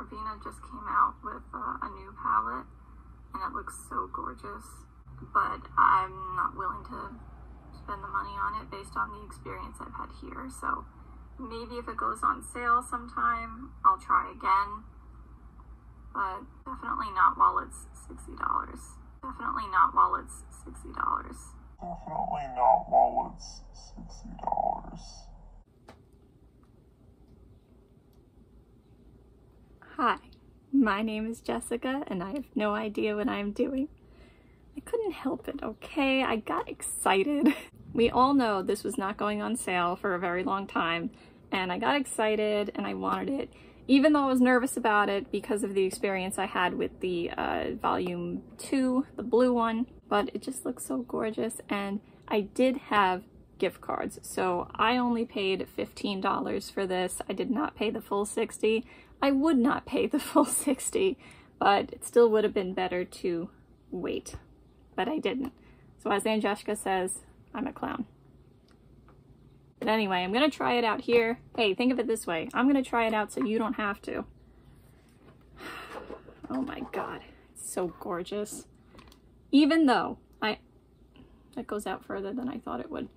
Norvina just came out with a new palette, and it looks so gorgeous, but I'm not willing to spend the money on it based on the experience I've had here. So maybe if it goes on sale sometime, I'll try again, but definitely not while it's $60. Definitely not while it's $60. Definitely not while it's $60. Hi, my name is Jessica, and I have no idea what I'm doing. I couldn't help it, okay? I got excited. We all know this was not going on sale for a very long time, and I got excited and I wanted it, even though I was nervous about it because of the experience I had with the volume 2, the blue one, but it just looks so gorgeous. And I did have gift cards, so I only paid $15 for this. I did not pay the full $60. I would not pay the full $60, but it still would have been better to wait, but I didn't. So as Aunt Jessica says, I'm a clown. But anyway, I'm gonna try it out here. Hey, think of it this way. I'm gonna try it out so you don't have to. Oh my God, it's so gorgeous. Even though that goes out further than I thought it would.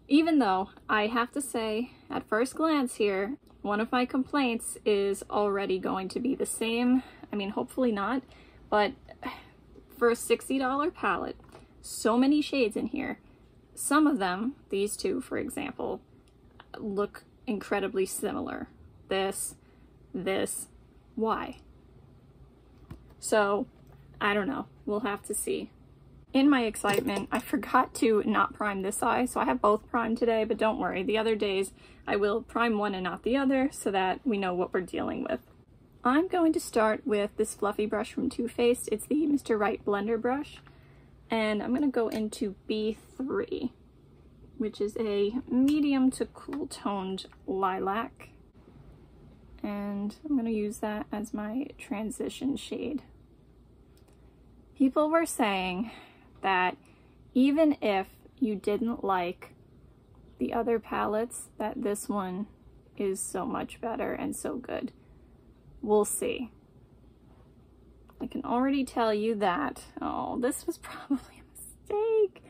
Even though I have to say, at first glance here, one of my complaints is already going to be the same. I mean, hopefully not, but for a $60 palette, so many shades in here. Some of them, these two, for example, look incredibly similar. This, why? So, I don't know. We'll have to see. In my excitement, I forgot to not prime this eye, so I have both primed today, but don't worry, the other days I will prime one and not the other so that we know what we're dealing with. I'm going to start with this fluffy brush from Too Faced. It's the Mr. Right blender brush, and I'm going to go into B3, which is a medium to cool toned lilac, and I'm going to use that as my transition shade. People were saying that even if you didn't like the other palettes, that this one is so much better and so good. We'll see. I can already tell you that, oh, this was probably a mistake.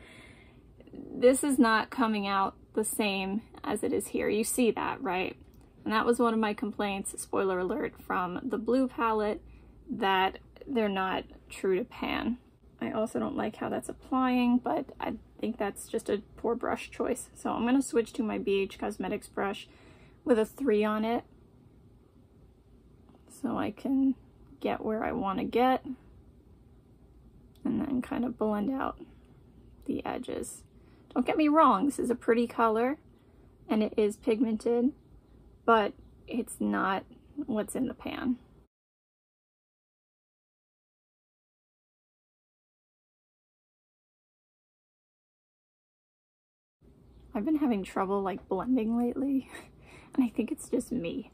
This is not coming out the same as it is here. You see that, right? And that was one of my complaints, spoiler alert, from the blue palette, that they're not true to pan. I also don't like how that's applying, but I think that's just a poor brush choice. So I'm going to switch to my Beige Cosmetics brush with a 3 on it so I can get where I want to get and then kind of blend out the edges. Don't get me wrong, this is a pretty color and it is pigmented, but it's not what's in the pan. I've been having trouble like blending lately, and I think it's just me.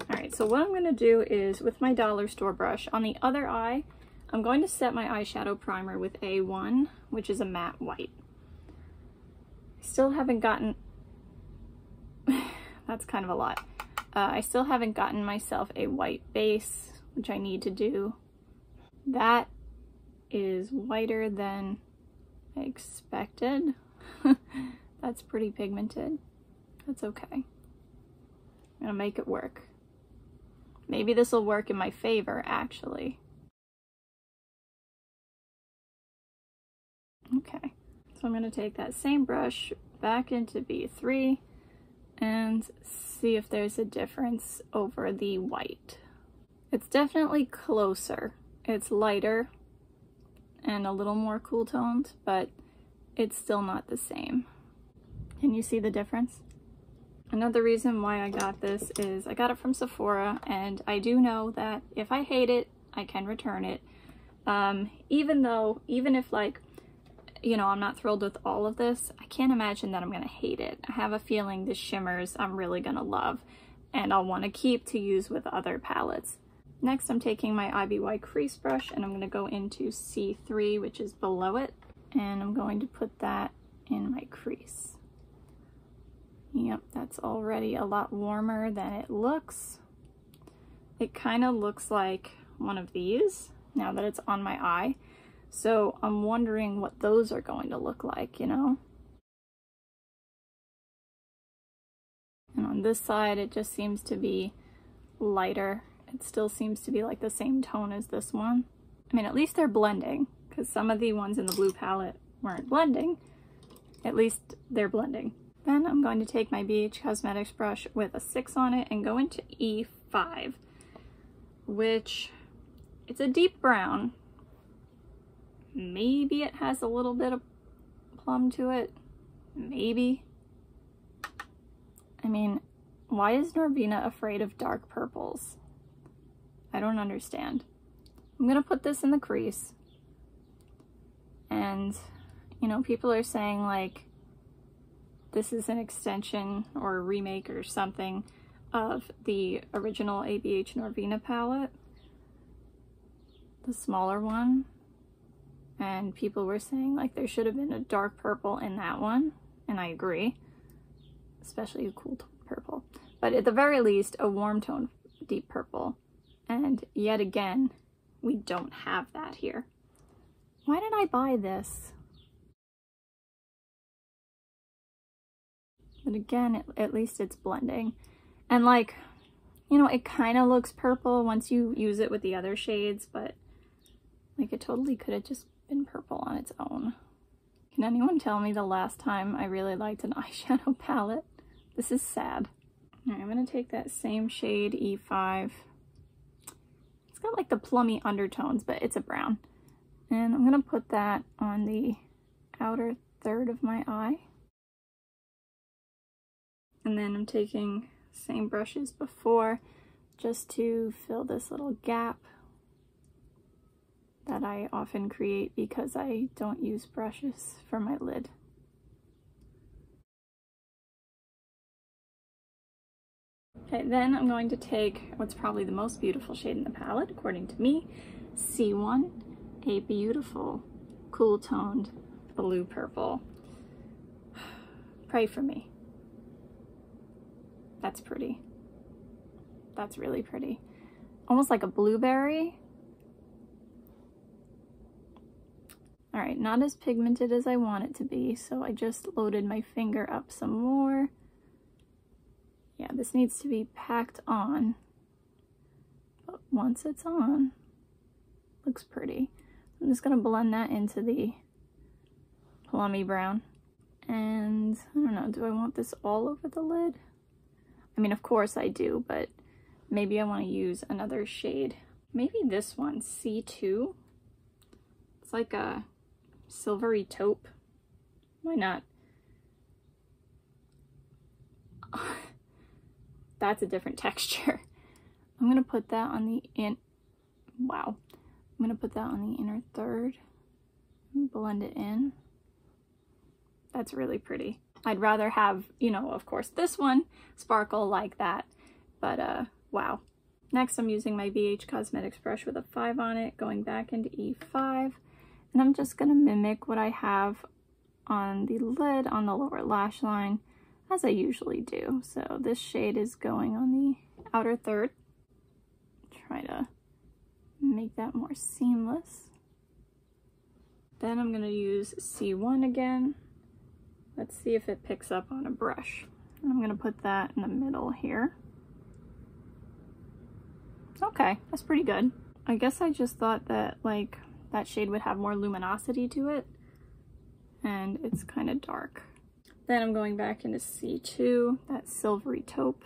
Alright, so what I'm going to do is, with my dollar store brush, on the other eye, I'm going to set my eyeshadow primer with A1, which is a matte white. I still haven't gotten... that's kind of a lot. I still haven't gotten myself a white base, which I need to do. That is whiter than I expected. That's pretty pigmented. That's okay. I'm gonna make it work. Maybe this will work in my favor, actually. Okay, so I'm gonna take that same brush back into B3 and see if there's a difference over the white. It's definitely closer. It's lighter and a little more cool toned, but it's still not the same. Can you see the difference? Another reason why I got this is I got it from Sephora, and I do know that if I hate it, I can return it. Even if, like, you know, I'm not thrilled with all of this, I can't imagine that I'm gonna hate it. I have a feeling the shimmers I'm really gonna love, and I'll want to keep to use with other palettes. Next, I'm taking my IBY crease brush, and I'm gonna go into C3, which is below it, and I'm going to put that in my crease. Yep, that's already a lot warmer than it looks. it kind of looks like one of these now that it's on my eye. So I'm wondering what those are going to look like, you know? And on this side, it just seems to be lighter. It still seems to be like the same tone as this one. I mean, at least they're blending, because some of the ones in the blue palette weren't blending. At least they're blending. Then I'm going to take my Beige Cosmetics brush with a 6 on it and go into E5, which it's a deep brown. Maybe it has a little bit of plum to it. Maybe. I mean, why is Norvina afraid of dark purples? I don't understand. I'm gonna put this in the crease. And, you know, people are saying like, this is an extension or a remake or something of the original ABH Norvina palette. The smaller one. And people were saying like there should have been a dark purple in that one. And I agree. Especially a cool tone purple. But at the very least, a warm tone deep purple. And yet again, we don't have that here. Why did I buy this? But again, at least it's blending. And like, you know, it kind of looks purple once you use it with the other shades, but like it totally could have just been purple on its own. Can anyone tell me the last time I really liked an eyeshadow palette? This is sad. All right, I'm gonna take that same shade, E5. It's got like the plummy undertones, but it's a brown. And I'm gonna put that on the outer third of my eye. And then I'm taking the same brush as before just to fill this little gap that I often create because I don't use brushes for my lid. Okay, then I'm going to take what's probably the most beautiful shade in the palette, according to me, C1, a beautiful, cool toned blue purple. Pray for me. That's pretty. That's really pretty. Almost like a blueberry. All right, not as pigmented as I want it to be, so I just loaded my finger up some more. Yeah, this needs to be packed on, but once it's on, looks pretty. I'm just gonna blend that into the plummy brown. And I don't know, do I want this all over the lid? I mean, of course I do, but maybe I want to use another shade. Maybe this one, C2. It's like a silvery taupe. Why not? That's a different texture. I'm gonna put that on the wow. I'm gonna put that on the inner third and blend it in. That's really pretty. I'd rather have, you know, of course, this one sparkle like that, but wow. Next, I'm using my BH Cosmetics brush with a 5 on it, going back into E5, and I'm just gonna mimic what I have on the lid on the lower lash line, as I usually do. So this shade is going on the outer third. Try to make that more seamless. Then I'm gonna use C1 again. Let's see if it picks up on a brush. And I'm gonna put that in the middle here. Okay, that's pretty good. I guess I just thought that like that shade would have more luminosity to it, and it's kind of dark. Then I'm going back into C2, that silvery taupe,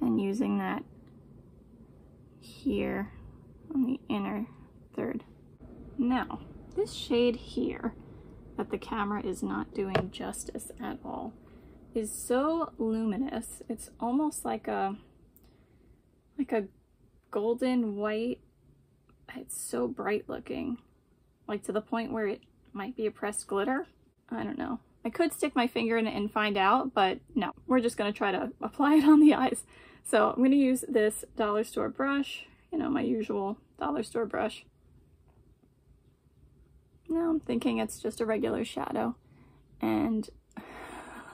and using that here on the inner third. Now, this shade here that the camera is not doing justice at all is so luminous. It's almost like a golden white. It's so bright looking, like to the point where it might be a pressed glitter. I don't know. I could stick my finger in it and find out, but no, we're just gonna try to apply it on the eyes. So I'm gonna use this dollar store brush, you know, my usual dollar store brush. Now I'm thinking it's just a regular shadow, and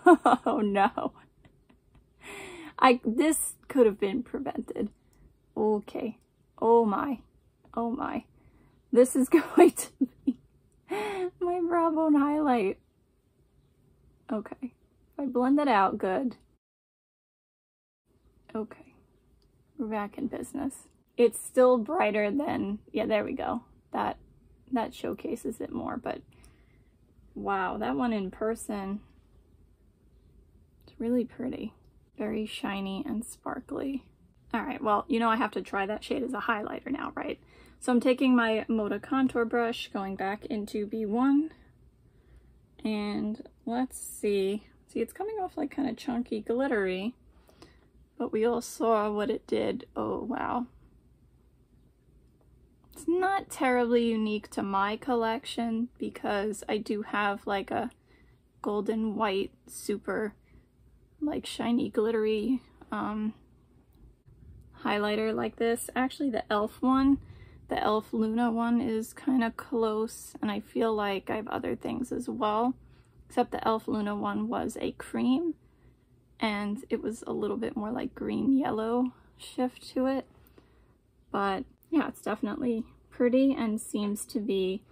oh no, this could have been prevented. Okay. Oh my. Oh my. This is going to be my brow bone highlight. Okay. If I blend it out, good. Okay. We're back in business. It's still brighter than, yeah, there we go. That showcases it more, but wow, that one in person, it's really pretty. Very shiny and sparkly. All right, well, you know I have to try that shade as a highlighter now, right? So I'm taking my Moda contour brush, going back into B1, and let's see. See, it's coming off like kind of chunky, glittery, but we all saw what it did. Oh, wow. It's not terribly unique to my collection because I do have like a golden white, super like shiny, glittery highlighter like this. Actually, the e.l.f. one, the e.l.f. Luna one is kind of close, and I feel like I have other things as well, except the e.l.f. Luna one was a cream, and it was a little bit more like green-yellow shift to it. But yeah, it's definitely pretty and seems to be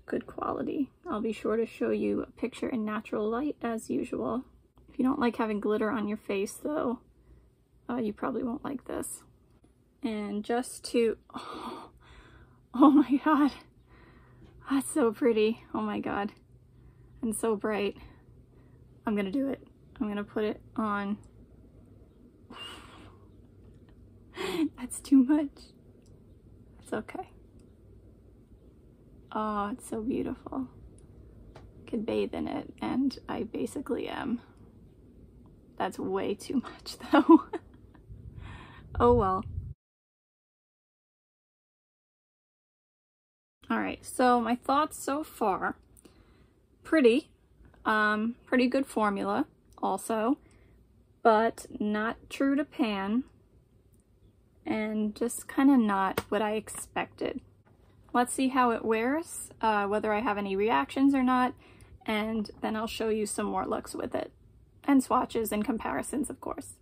good quality. I'll be sure to show you a picture in natural light as usual. If you don't like having glitter on your face though, you probably won't like this. And just to, oh my god, that's so pretty. Oh my god, and so bright. I'm gonna do it. I'm gonna put it on. That's too much. It's okay. Oh, it's so beautiful. I could bathe in it, and I basically am. That's way too much though. Oh well. Alright, so my thoughts so far. Pretty. Pretty good formula also, but not true to pan, and just kind of not what I expected. Let's see how it wears, whether I have any reactions or not, and then I'll show you some more looks with it. And swatches and comparisons, of course.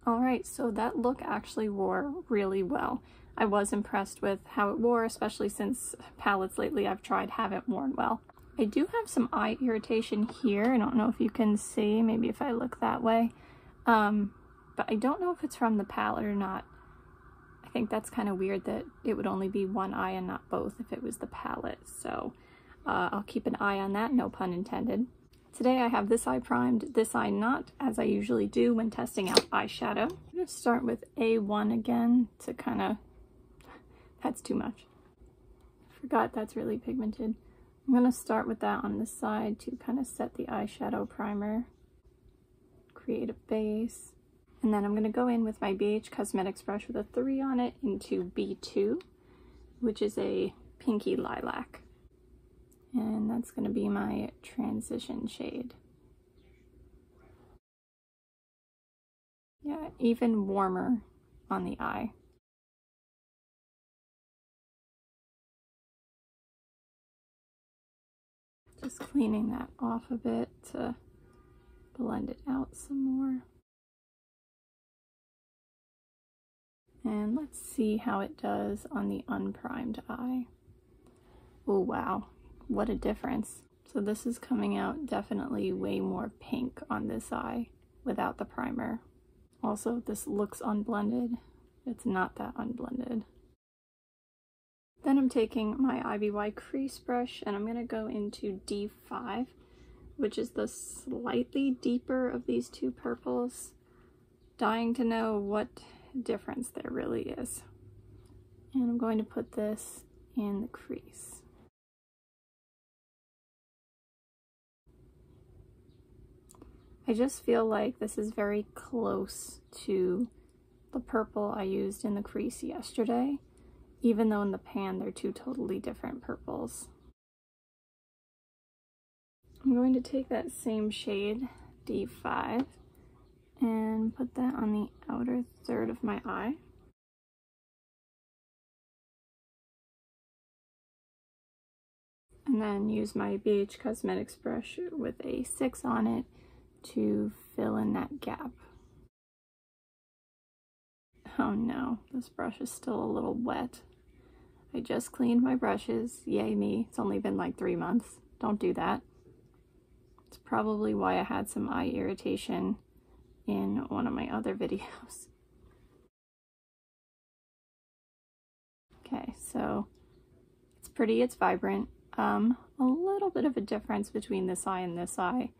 Alright, so that look actually wore really well. I was impressed with how it wore, especially since palettes lately I've tried haven't worn well. I do have some eye irritation here. I don't know if you can see, maybe if I look that way. But I don't know if it's from the palette or not. I think that's kind of weird that it would only be one eye and not both if it was the palette. So I'll keep an eye on that, no pun intended. Today I have this eye primed, this eye not, as I usually do when testing out eyeshadow. I'm going to start with A1 again to kind of, that's too much. Forgot that's really pigmented. I'm going to start with that on this side to kind of set the eyeshadow primer, create a base, and then I'm going to go in with my Beige Cosmetics brush with a 3 on it into B2, which is a pinky lilac. And that's going to be my transition shade. Yeah, even warmer on the eye. Just cleaning that off a bit to blend it out some more. And let's see how it does on the unprimed eye. Oh wow, what a difference. So this is coming out definitely way more pink on this eye without the primer. Also, this looks unblended. It's not that unblended. Then I'm taking my IBY crease brush and I'm going to go into D5, which is the slightly deeper of these two purples. Dying to know what difference there really is. And I'm going to put this in the crease. I just feel like this is very close to the purple I used in the crease yesterday, even though in the pan they're two totally different purples. I'm going to take that same shade, D5, and put that on the outer third of my eye. And then use my Beige Cosmetics brush with a 6 on it to fill in that gap. Oh no, this brush is still a little wet. I just cleaned my brushes. Yay me, it's only been like 3 months. Don't do that. It's probably why I had some eye irritation in one of my other videos. Okay, so it's pretty, it's vibrant. A little bit of a difference between this eye and this eye.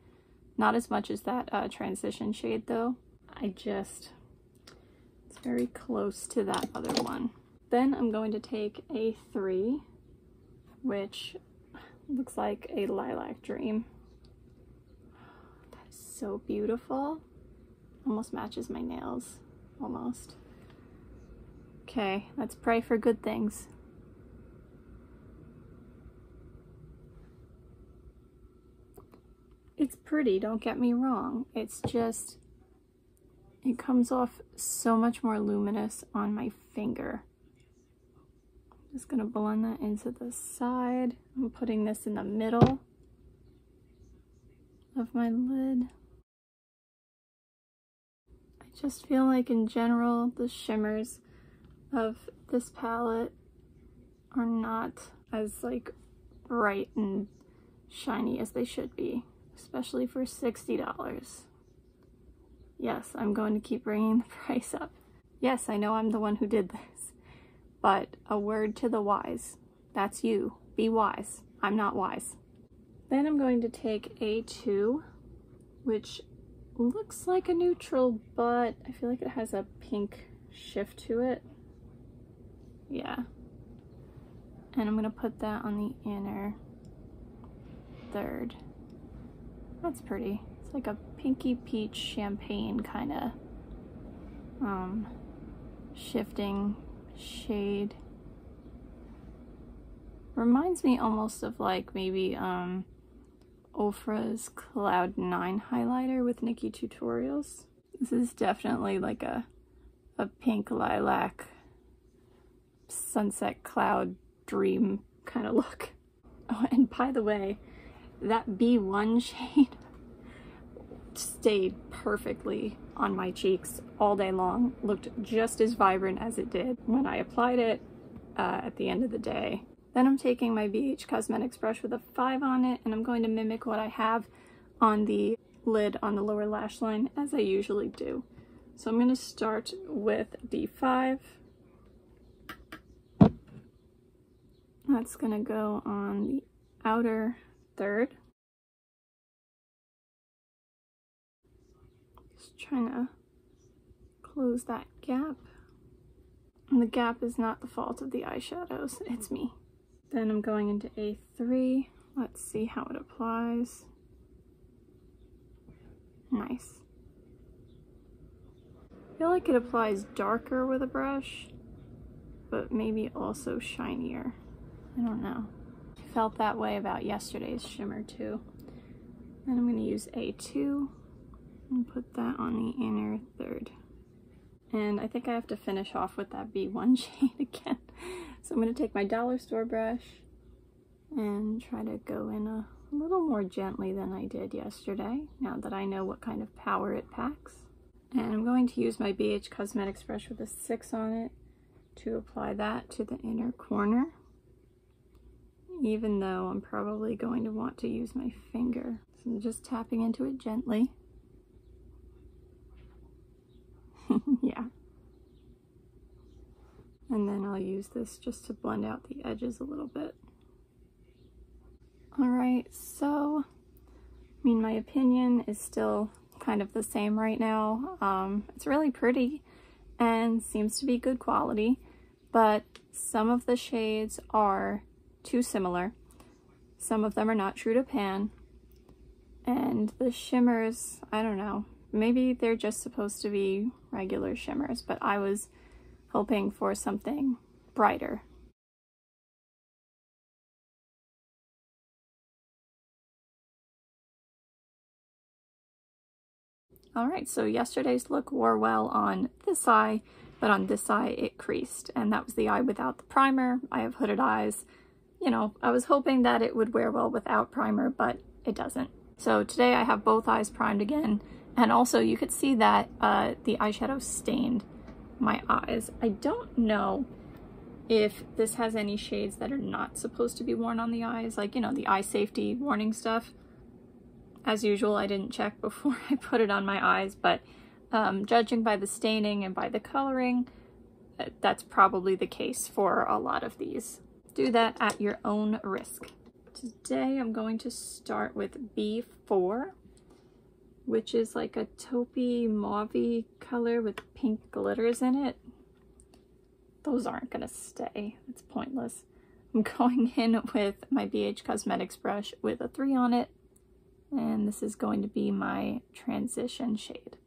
Not as much as that transition shade though. It's very close to that other one. Then I'm going to take a 3, which looks like a lilac dream. That is so beautiful. Almost matches my nails, almost. Okay, let's pray for good things. It's pretty, don't get me wrong. It's just, it comes off so much more luminous on my finger. I'm just gonna blend that into the side. I'm putting this in the middle of my lid. I just feel like in general, the shimmers of this palette are not as like bright and shiny as they should be. Especially for $60. Yes, I'm going to keep bringing the price up. Yes, I know I'm the one who did this, but a word to the wise. That's you. Be wise. I'm not wise. Then I'm going to take A2, which looks like a neutral, but I feel like it has a pink shift to it. Yeah. And I'm going to put that on the inner third. That's pretty. It's like a pinky peach champagne kind of shifting shade. Reminds me almost of like maybe Ofra's Cloud 9 highlighter with Nikki Tutorials. This is definitely like a pink lilac sunset cloud dream kind of look. Oh, and by the way, that B1 shade stayed perfectly on my cheeks all day long. Looked just as vibrant as it did when I applied it at the end of the day. Then I'm taking my Beige Cosmetics brush with a 5 on it, and I'm going to mimic what I have on the lid on the lower lash line as I usually do. So I'm going to start with D5. That's going to go on the outer third. Just trying to close that gap. And the gap is not the fault of the eyeshadows, it's me. Then I'm going into A3. Let's see how it applies. Nice. I feel like it applies darker with a brush, but maybe also shinier. I don't know. Felt that way about yesterday's shimmer too. Then I'm going to use A2 and put that on the inner third. And I think I have to finish off with that B1 shade again. So I'm going to take my dollar store brush and try to go in a little more gently than I did yesterday, now that I know what kind of power it packs. And I'm going to use my Beige Cosmetics brush with a 6 on it to apply that to the inner corner, even though I'm probably going to want to use my finger. So I'm just tapping into it gently. Yeah. And then I'll use this just to blend out the edges a little bit. Alright, so, I mean, my opinion is still kind of the same right now. It's really pretty and seems to be good quality, but some of the shades are too similar. Some of them are not true to pan, and the shimmers, I don't know, maybe they're just supposed to be regular shimmers, but I was hoping for something brighter. Alright, so yesterday's look wore well on this eye, but on this eye it creased, and that was the eye without the primer. I have hooded eyes. you know, I was hoping that it would wear well without primer, but it doesn't. So today I have both eyes primed again, and also you could see that the eyeshadow stained my eyes. I don't know if this has any shades that are not supposed to be worn on the eyes, like, you know, the eye safety warning stuff. As usual, I didn't check before I put it on my eyes, but judging by the staining and by the coloring, that's probably the case for a lot of these. Do that at your own risk. Today I'm going to start with B4, which is like a taupey mauvey color with pink glitters in it. Those aren't gonna stay, it's pointless. I'm going in with my BH Cosmetics brush with a 3 on it, and this is going to be my transition shade.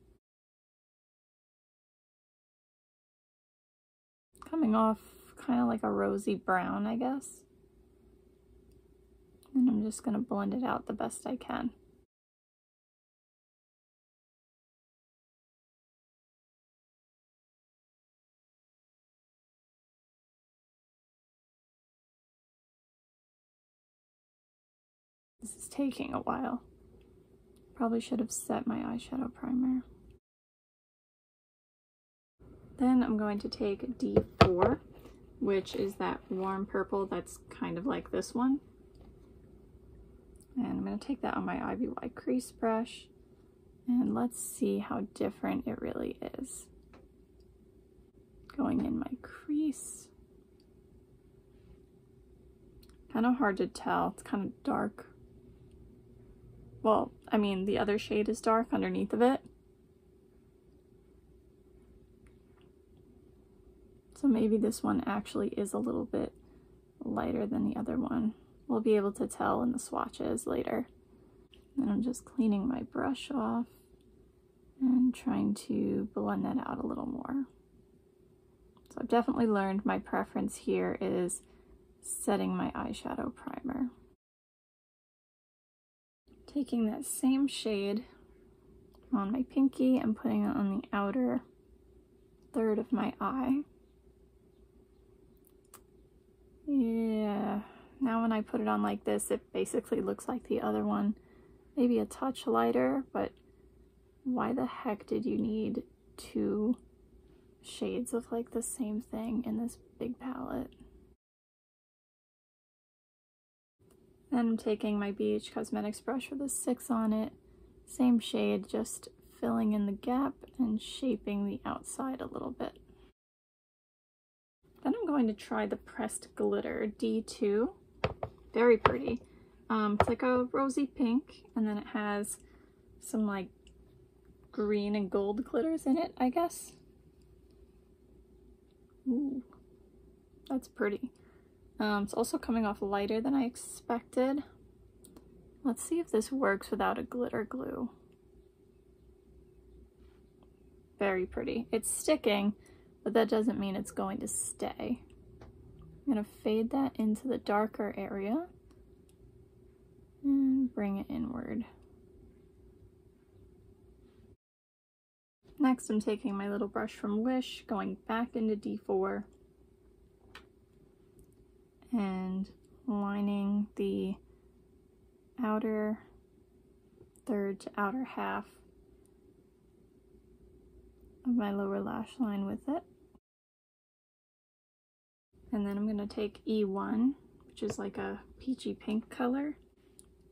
Coming off kind of like a rosy brown, I guess. And I'm just gonna blend it out the best I can. This is taking a while. Probably should have set my eyeshadow primer. Then I'm going to take D4, which is that warm purple that's kind of like this one. And I'm going to take that on my IBY crease brush, and let's see how different it really is. Going in my crease. Kind of hard to tell, it's kind of dark. Well, I mean, the other shade is dark underneath of it. So maybe this one actually is a little bit lighter than the other one. We'll be able to tell in the swatches later. And I'm just cleaning my brush off and trying to blend that out a little more. So I've definitely learned my preference here is setting my eyeshadow primer. Taking that same shade on my pinky and putting it on the outer third of my eye. Yeah, now when I put it on like this, it basically looks like the other one. Maybe a touch lighter, but why the heck did you need 2 shades of like the same thing in this big palette? Then I'm taking my BH Cosmetics brush with a 6 on it. Same shade, just filling in the gap and shaping the outside a little bit. Then I'm going to try the pressed glitter D2. Very pretty. It's like a rosy pink, and then it has some like green and gold glitters in it, I guess. Ooh, that's pretty. It's also coming off lighter than I expected. Let's see if this works without a glitter glue. Very pretty. It's sticking, but that doesn't mean it's going to stay. I'm going to fade that into the darker area and bring it inward. Next, I'm taking my little brush from Wish, going back into D4 and lining the outer third to outer half of my lower lash line with it. And then I'm going to take E1, which is like a peachy pink color,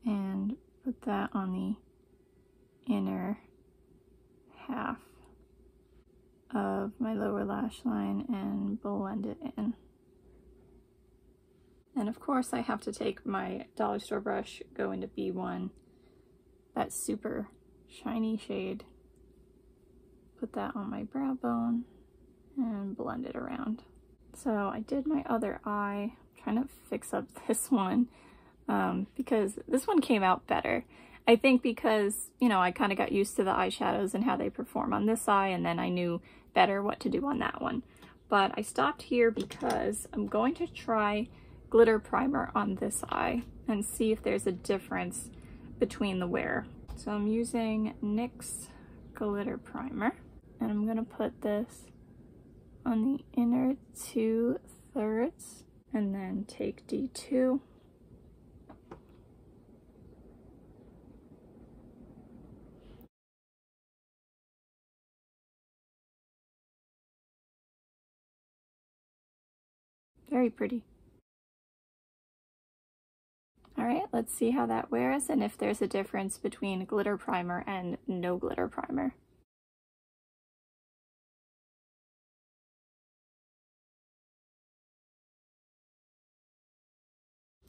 and put that on the inner half of my lower lash line and blend it in. And of course I have to take my dollar store brush, go into B1, that super shiny shade, put that on my brow bone and blend it around. So I did my other eye, I'm trying to fix up this one because this one came out better. I think because, you know, I kind of got used to the eyeshadows and how they perform on this eye, and then I knew better what to do on that one. But I stopped here because I'm going to try glitter primer on this eye and see if there's a difference between the wear. So I'm using NYX glitter primer, and I'm gonna put this on the inner 2/3 And then take D2. Very pretty. All right, let's see how that wears and if there's a difference between glitter primer and no glitter primer.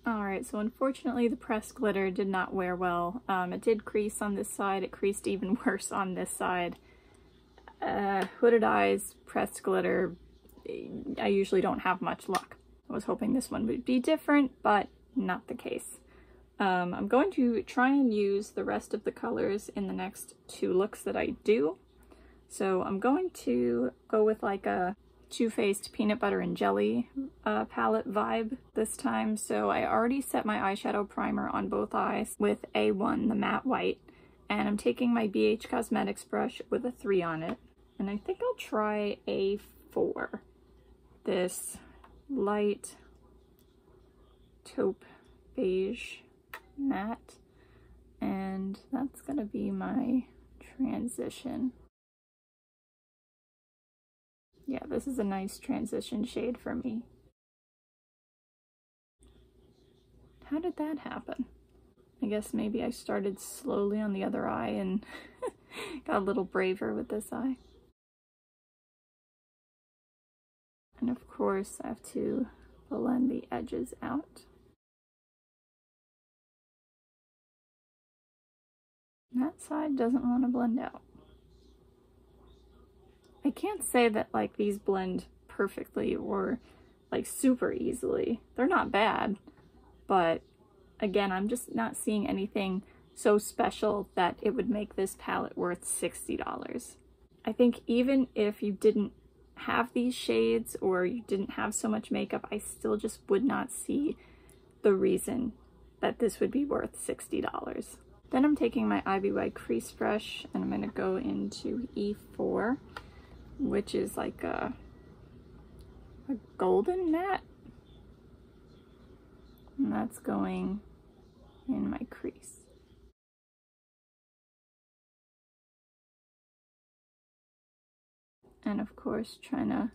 Alright, so unfortunately the pressed glitter did not wear well. It did crease on this side, it creased even worse on this side. Hooded eyes, pressed glitter, I usually don't have much luck. I was hoping this one would be different, but not the case. I'm going to try and use the rest of the colors in the next two looks that I do. So I'm going to go with like a Too Faced peanut butter and jelly palette vibe this time. So I already set my eyeshadow primer on both eyes with A1, the matte white, and I'm taking my BH Cosmetics brush with a 3 on it. And I think I'll try A4, this light taupe beige matte, and that's gonna be my transition. Yeah, this is a nice transition shade for me. How did that happen? I guess maybe I started slowly on the other eye and got a little braver with this eye. And of course I have to blend the edges out. That side doesn't want to blend out. I can't say that like these blend perfectly or like super easily. They're not bad, but again, I'm just not seeing anything so special that it would make this palette worth $60. I think even if you didn't have these shades or you didn't have so much makeup, I still just would not see the reason that this would be worth $60. Then I'm taking my Ivy White crease brush and I'm going to go into E4, which is like a golden matte. And that's going in my crease. And of course, trying to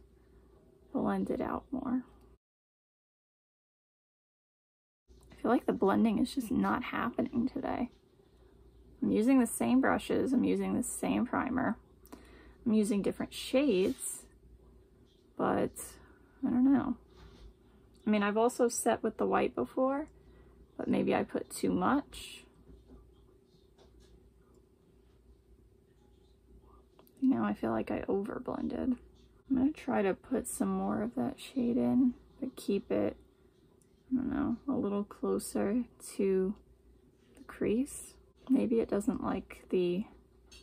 blend it out more. I feel like the blending is just not happening today. I'm using the same brushes, I'm using the same primer, I'm using different shades, but I don't know. I mean, I've also set with the white before, but maybe I put too much. Now I feel like I over blended. I'm gonna try to put some more of that shade in, but keep it, I don't know, a little closer to the crease. Maybe it doesn't like the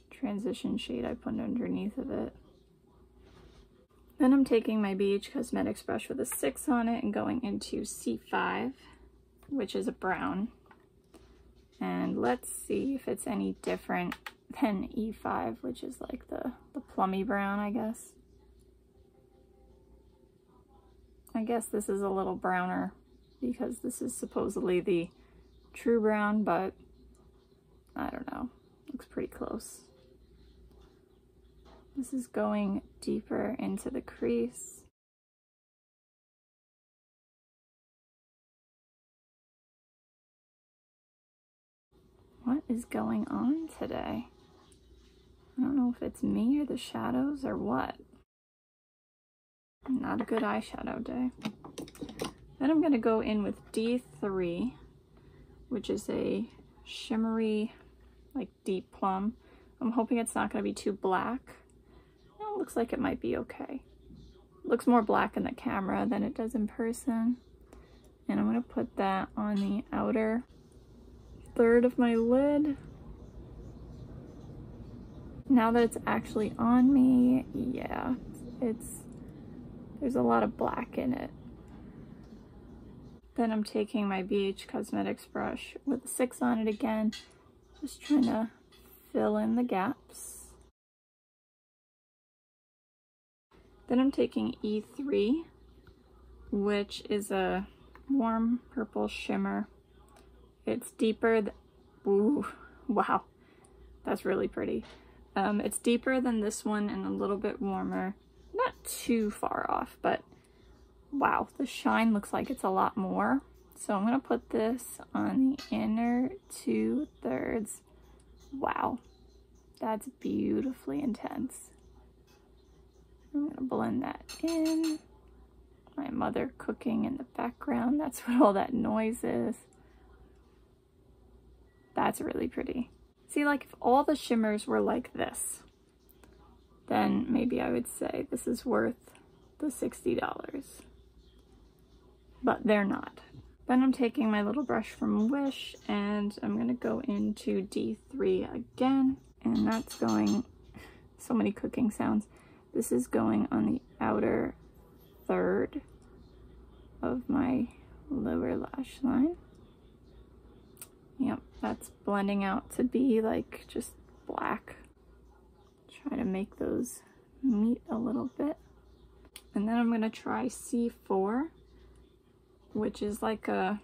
transition shade I put underneath of it. Then I'm taking my BH Cosmetics brush with a 6 on it and going into C5, which is a brown. And let's see if it's any different than E5, which is like the plummy brown, I guess. I guess this is a little browner because this is supposedly the true brown, but I don't know. Looks pretty close. This is going deeper into the crease. What is going on today? I don't know if it's me or the shadows or what. Not a good eyeshadow day. Then I'm going to go in with D3, which is a shimmery, like deep plum. I'm hoping it's not going to be too black. It looks like it might be okay. It looks more black in the camera than it does in person. And I'm going to put that on the outer third of my lid. Now that it's actually on me, yeah, there's a lot of black in it. Then I'm taking my BH Cosmetics brush with a 6 on it again, just trying to fill in the gaps. Then I'm taking E3, which is a warm purple shimmer. It's deeper ooh, wow, that's really pretty. It's deeper than this one and a little bit warmer. Not too far off, but wow, the shine looks like it's a lot more. So I'm gonna put this on the inner 2/3. Wow, that's beautifully intense. I'm gonna blend that in. My mother cooking in the background, that's what all that noise is. That's really pretty. See, like if all the shimmers were like this, then maybe I would say this is worth the $60. But they're not. Then I'm taking my little brush from Wish and I'm gonna go into D3 again. And that's going, so many cooking sounds. This is going on the outer 1/3 of my lower lash line. Yep, that's blending out to be like just black. Try to make those meet a little bit. And then I'm gonna try C4, which is like a,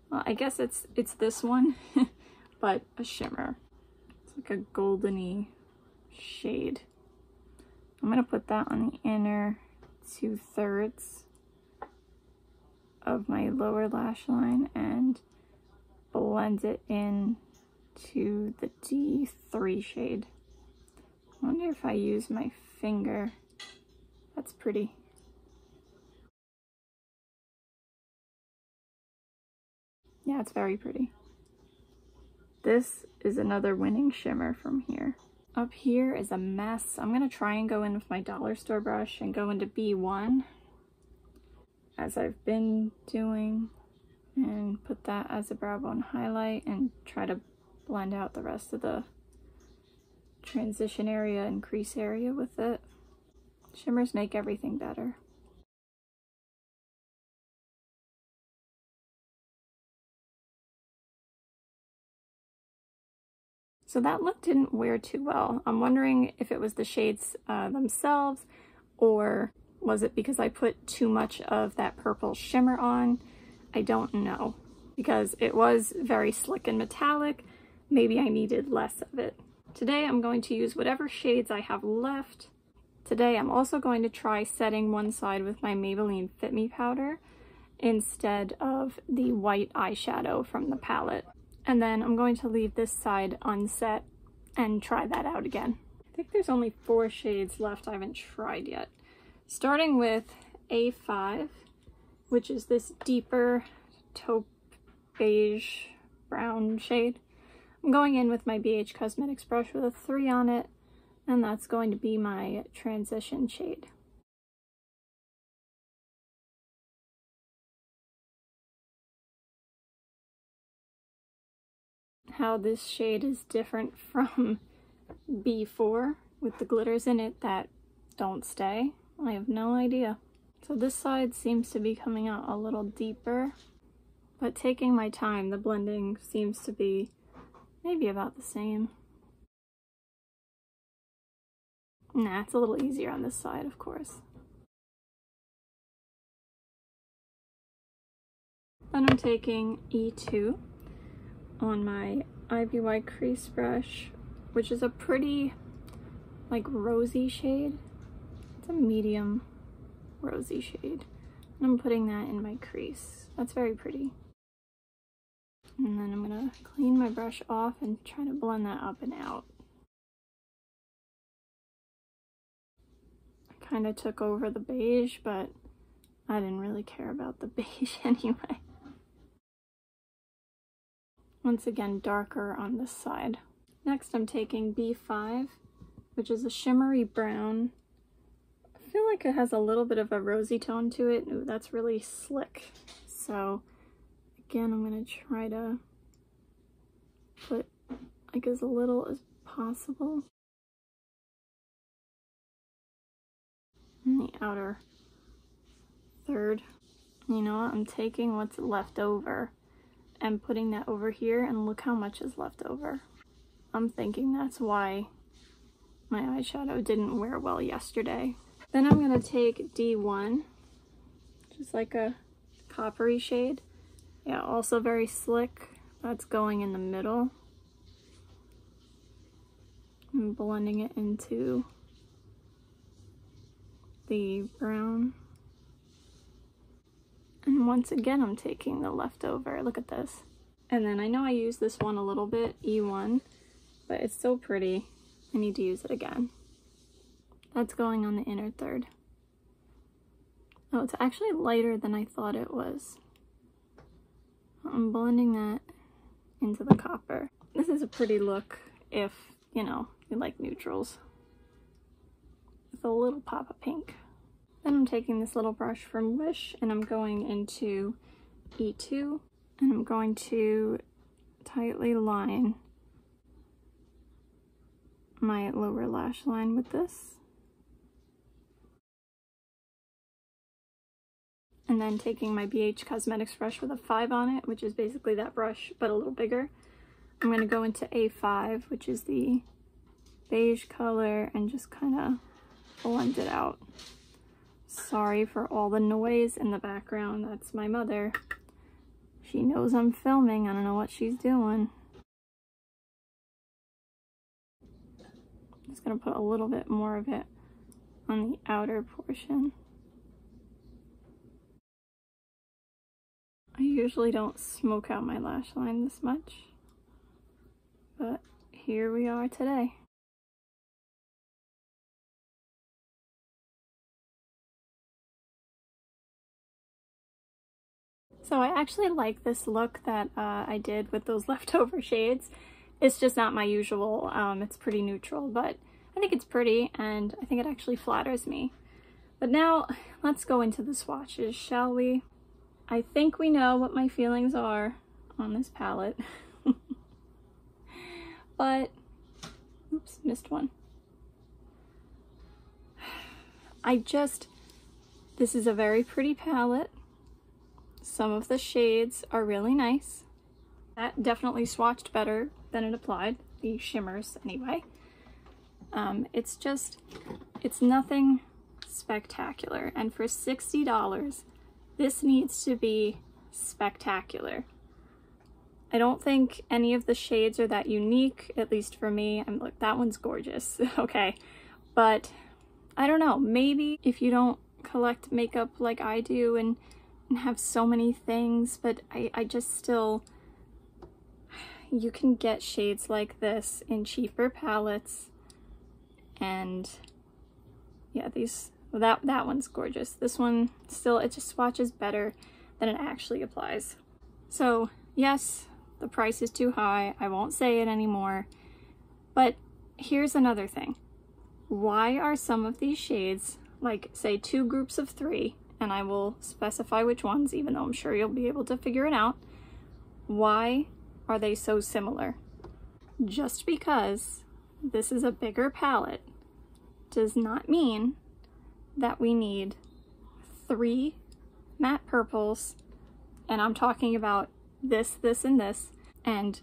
well, I guess it's this one, but a shimmer. It's like a goldeny shade. I'm gonna put that on the inner 2/3 of my lower lash line and blend it in to the D3 shade. I wonder if I use my finger. That's pretty. Yeah, it's very pretty. This is another winning shimmer from here. Up here is a mess. I'm gonna try and go in with my dollar store brush and go into B1, as I've been doing, and put that as a brow bone highlight and try to blend out the rest of the transition area and crease area with it. Shimmers make everything better. So that look didn't wear too well. I'm wondering if it was the shades themselves, or was it because I put too much of that purple shimmer on? I don't know, because it was very slick and metallic. Maybe I needed less of it. Today I'm going to use whatever shades I have left. Today I'm also going to try setting one side with my Maybelline Fit Me powder instead of the white eyeshadow from the palette. And then I'm going to leave this side unset and try that out again. I think there's only 4 shades left I haven't tried yet. Starting with A5, which is this deeper taupe beige brown shade. I'm going in with my BH Cosmetics brush with a 3 on it, and that's going to be my transition shade. How this shade is different from B4 with the glitters in it that don't stay, I have no idea. So this side seems to be coming out a little deeper, but taking my time, the blending seems to be maybe about the same. Nah, it's a little easier on this side, of course. Then I'm taking E2 on my IBY crease brush, which is a pretty, like, rosy shade. It's a medium rosy shade. And I'm putting that in my crease. That's very pretty. And then I'm gonna clean my brush off and try to blend that up and out. I kind of took over the beige, but I didn't really care about the beige anyway. Once again, darker on this side. Next I'm taking B5, which is a shimmery brown. I feel like it has a little bit of a rosy tone to it. Ooh, that's really slick. So again, I'm gonna try to put like as little as possible in the outer 1/3. You know what? I'm taking what's left over and putting that over here, and look how much is left over. I'm thinking that's why my eyeshadow didn't wear well yesterday. Then I'm gonna take D1 just like a coppery shade. Yeah, also very slick. That's going in the middle. I'm blending it into the brown. And once again, I'm taking the leftover. Look at this. And then I know I used this one a little bit, E1, but it's so pretty. I need to use it again. That's going on the inner third. Oh, it's actually lighter than I thought it was. I'm blending that into the copper. This is a pretty look if, you know, you like neutrals. With a little pop of pink. Then I'm taking this little brush from Wish and I'm going into E2 and I'm going to tightly line my lower lash line with this. And then taking my BH Cosmetics brush with a 5 on it, which is basically that brush, but a little bigger. I'm going to go into A5, which is the beige color, and just kind of blend it out. Sorry for all the noise in the background. That's my mother. She knows I'm filming. I don't know what she's doing. I'm just going to put a little bit more of it on the outer portion. I usually don't smoke out my lash line this much, but here we are today. So I actually like this look that I did with those leftover shades. It's just not my usual, it's pretty neutral, but I think it's pretty and I think it actually flatters me. But now let's go into the swatches, shall we? I think we know what my feelings are on this palette. But, oops, missed one. This is a very pretty palette. Some of the shades are really nice. That definitely swatched better than it applied, the shimmers anyway. It's nothing spectacular. And for $60, this needs to be spectacular. I don't think any of the shades are that unique, at least for me. I'm like, that one's gorgeous, okay. But I don't know, maybe if you don't collect makeup like I do and have so many things, but I just still, you can get shades like this in cheaper palettes, and yeah, that one's gorgeous. This one still, it just swatches better than it actually applies. So yes, the price is too high. I won't say it anymore. But here's another thing. Why are some of these shades, like say 2 groups of 3, and I will specify which ones, even though I'm sure you'll be able to figure it out. Why are they so similar? Just because this is a bigger palette does not mean that we need 3 matte purples, and I'm talking about this, this, and this, and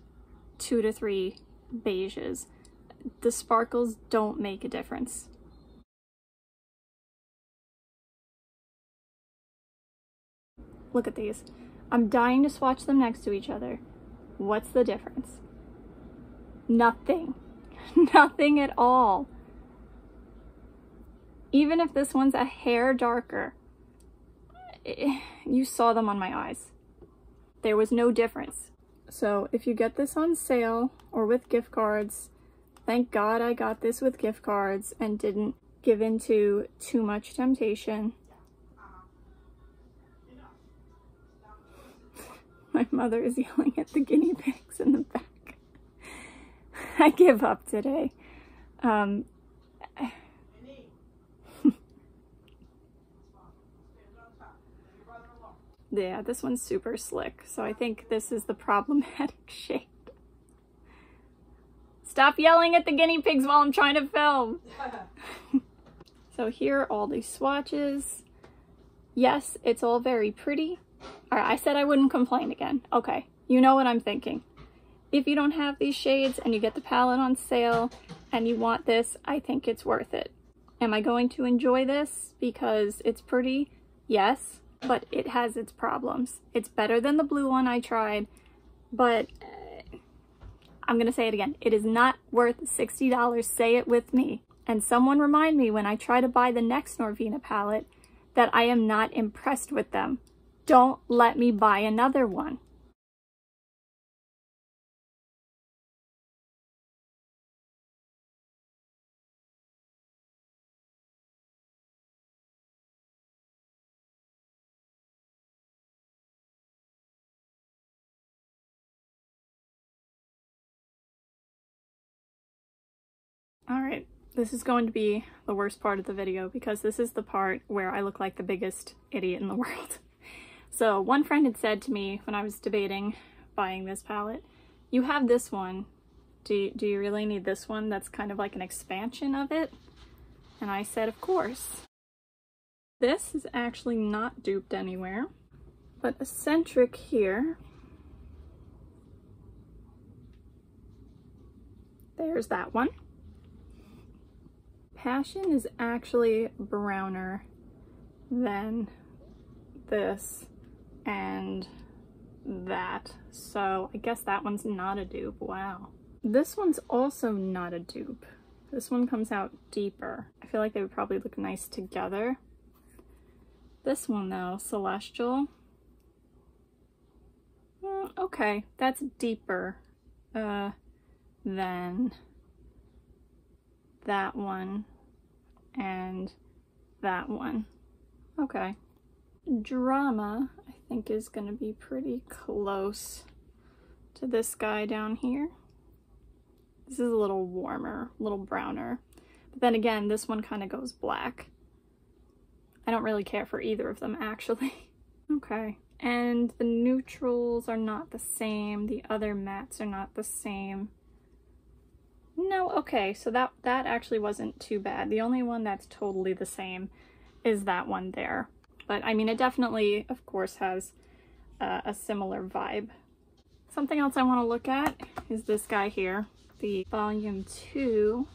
2 to 3 beiges. The sparkles don't make a difference. Look at these. I'm dying to swatch them next to each other. What's the difference? Nothing. Nothing at all. Even if this one's a hair darker, you saw them on my eyes. There was no difference. So if you get this on sale or with gift cards, thank God I got this with gift cards and didn't give in to too much temptation. My mother is yelling at the guinea pigs in the back. I give up today. Yeah, this one's super slick, so I think this is the problematic shade. Stop yelling at the guinea pigs while I'm trying to film. So here are all these swatches. Yes, it's all very pretty. Alright, I said I wouldn't complain again. Okay, you know what I'm thinking. If you don't have these shades and you get the palette on sale and you want this, I think it's worth it. Am I going to enjoy this because it's pretty? Yes. but it has its problems. It's better than the blue one I tried, but I'm gonna say it again. It is not worth $60. Say it with me. And someone remind me when I try to buy the next Norvina palette that I am not impressed with them. Don't let me buy another one. Alright, this is going to be the worst part of the video because this is the part where I look like the biggest idiot in the world. So one friend had said to me when I was debating buying this palette, you have this one, do you really need this one that's kind of like an expansion of it? And I said, of course. This is actually not duped anywhere, but Eccentric here, there's that one. Passion is actually browner than this and that, so I guess that one's not a dupe. Wow. This one's also not a dupe. This one comes out deeper. I feel like they would probably look nice together. This one though, Celestial, okay, that's deeper than that one and that one. Okay. Drama, I think, is gonna be pretty close to this guy down here. This is a little warmer, a little browner. But then again, this one kind of goes black. I don't really care for either of them, actually. Okay. And the neutrals are not the same. The other mattes are not the same. No, okay, so that actually wasn't too bad. The only one that's totally the same is that one there. But I mean, it definitely, of course, has a similar vibe. Something else I want to look at is this guy here, the Volume 2.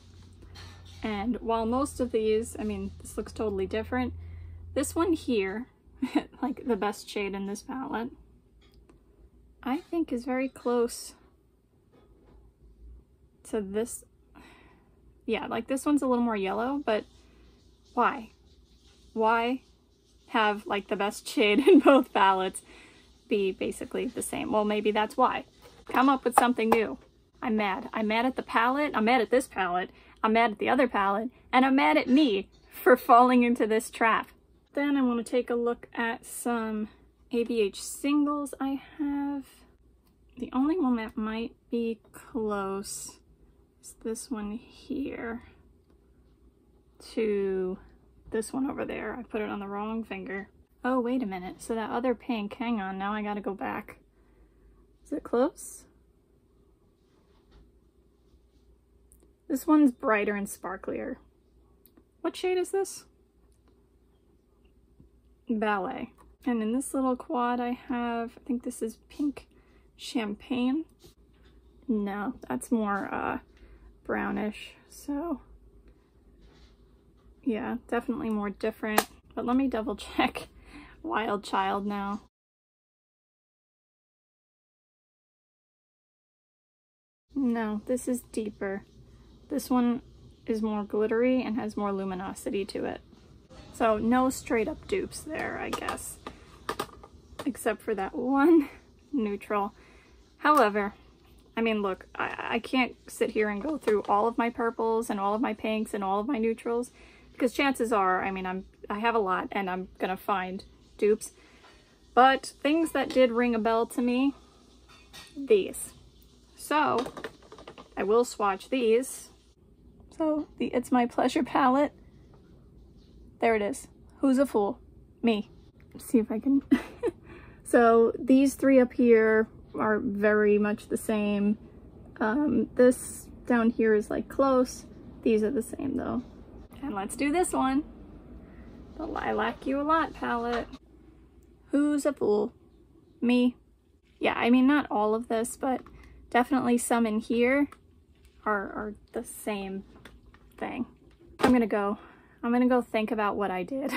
And while most of these, I mean, this looks totally different, this one here, like the best shade in this palette, I think is very close to this. Yeah, like this one's a little more yellow, but why? Why have like the best shade in both palettes be basically the same? Well, maybe that's why. Come up with something new. I'm mad. I'm mad at the palette. I'm mad at this palette. I'm mad at the other palette. And I'm mad at me for falling into this trap. Then I want to take a look at some ABH singles I have. The only one that might be close is this one here to this one over there. I put it on the wrong finger. Oh, wait a minute. So that other pink, hang on, now I gotta go back. Is it close? This one's brighter and sparklier. What shade is this? Ballet. And in this little quad I have, I think this is Pink Champagne. No, that's more brownish, so yeah, definitely more different. But let me double check Wild Child now. No, this is deeper. This one is more glittery and has more luminosity to it. So no straight up dupes there, I guess. Except for that one neutral. However, I mean, look, I can't sit here and go through all of my purples and all of my pinks and all of my neutrals, because chances are, I mean, I have a lot and I'm gonna find dupes. But things that did ring a bell to me, these. So I will swatch these. So the It's My Pleasure palette. There it is. Who's a fool? Me. Let's see if I can. So these three up here are very much the same. This down here is like close. These are the same though. And let's do this one. The Lilac You a Lot palette. Who's a fool? Me. Yeah, I mean, not all of this, but definitely some in here are the same thing. I'm gonna go think about what I did.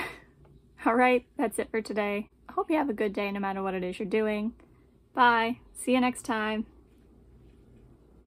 All right, that's it for today. I hope you have a good day no matter what it is you're doing. Bye. See you next time.